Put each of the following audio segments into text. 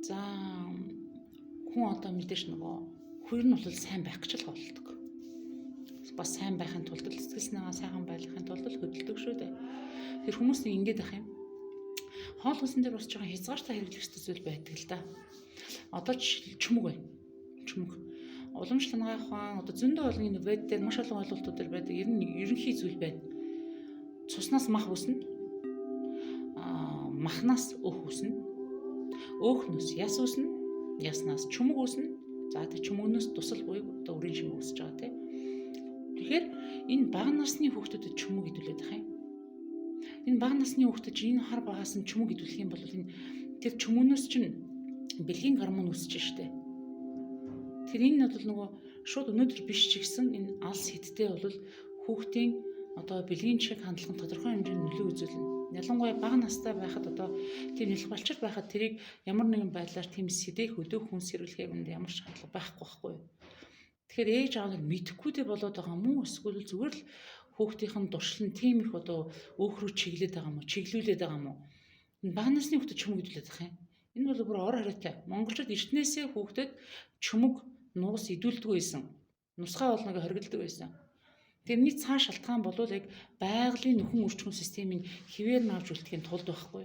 За хүн одоо мэдээж нөгөө хөр нь бол сайн байх гэж л болдог. Бас сайн байхын тулд сэтгэлснээ сайхан байлгахын тулд хөдөлдөг шүү дээ. Тэр хүмүүс нэг ингэж байх юм. Хоол хүнсэн дээр бас жоохон хязгаартай хэрэглэх зүйл байдаг л да. Одоо чүмэг байна. Чүмэг. Уламжлал хаан одоо зөндөө олон вед дээр маш олон ойлголтууд төр байдаг. Ерөнхий зүйл байна. Цуснаас мах үснэ. Махнаас өөх үснэ. Өөхнөөс яс үснэ. Яснаас чүмэг үснэ. За тэр чүмэгнөөс тусал буюу одоо өрийн шим үсэж байгаа тийм. Тэгэхээр энэ бага насны хүүхдэд чүмэг идүүлээд байгаа юм. Энэ бага насны хүүхдэд энэ хар багаас нь чүмэг идүүлэх юм бол энэ тэр чүмэгнөөс чинь бэлгийн гормон үсэж штэ. Тэр энэ бол нөгөө шууд өнөөдөр биш ч гэсэн энэ алс хиттэй бол хүүхдийн одоо бэлгийн шиг хандлагын тодорхой хэмжээнд нөлөө үзүүлнэ. Ялангуяа бага настай байхад одоо тийм нэлэх балчир байхад тэрийг ямар нэгэн байдлаар тийм сэдэг хөдөөх хүн сэрүүлэхийг үнд ямар ч шаардлага байхгүй юу. Тэгэхээр ээж аав нар мэдэхгүй дээ болоод байгаа мó эсвэл зүгээр л хүүхдийн дуршлан тийм их одоо өөх рүү чиглээд байгаа мó чиглүүлээд байгаа мó. Энэ бага насны хүүхдэд чүмэг идүүлээд байгаа юм. Энэ бол бүр ор хариутай. Монголчууд эртнээсээ хүүхдэд чүмэг нуус идүүлдэг байсан. Нусгай болног хоригддаг байсан. Тэрний цаа шалтгаан бол яг байгалийн нөхөн үржихуйн системийн хിവэр наавж үлдэхийн тулд байхгүй.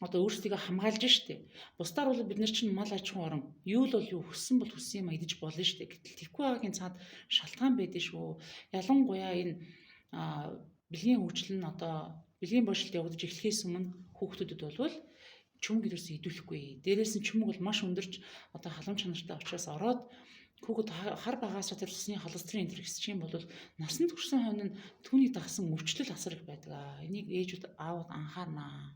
Одоо өөрсдийгөө хамгаалж штэ. Бусдаар бол бид нар чинь мал аж ахуйн орон. Юу л бол юу хүссэн бол хүссэн юм идэж болно штэ. Гэтэл тэггүй байгаагийн цаад шалтгаан байдэн шүү. Ялангуяа энэ бэлгийн хөгжил нь одоо бэлгийн бошилт явагдаж эхлэхээс өмнө хүүхдүүдэд бол чүмэг ерөөсөө идүүлэхгүй. Дээрээс нь чүмэг бол маш өндөрч одоо халамж чанартай учраас ороод хүүхэд хар багаас тэр усны холестерин энэ хэсэж юм бол насанд хүрсэн хойно нь түүний дагсан өвчлөл асар их байдаг. Энийг ээжүүд аавууд анхаарнаа.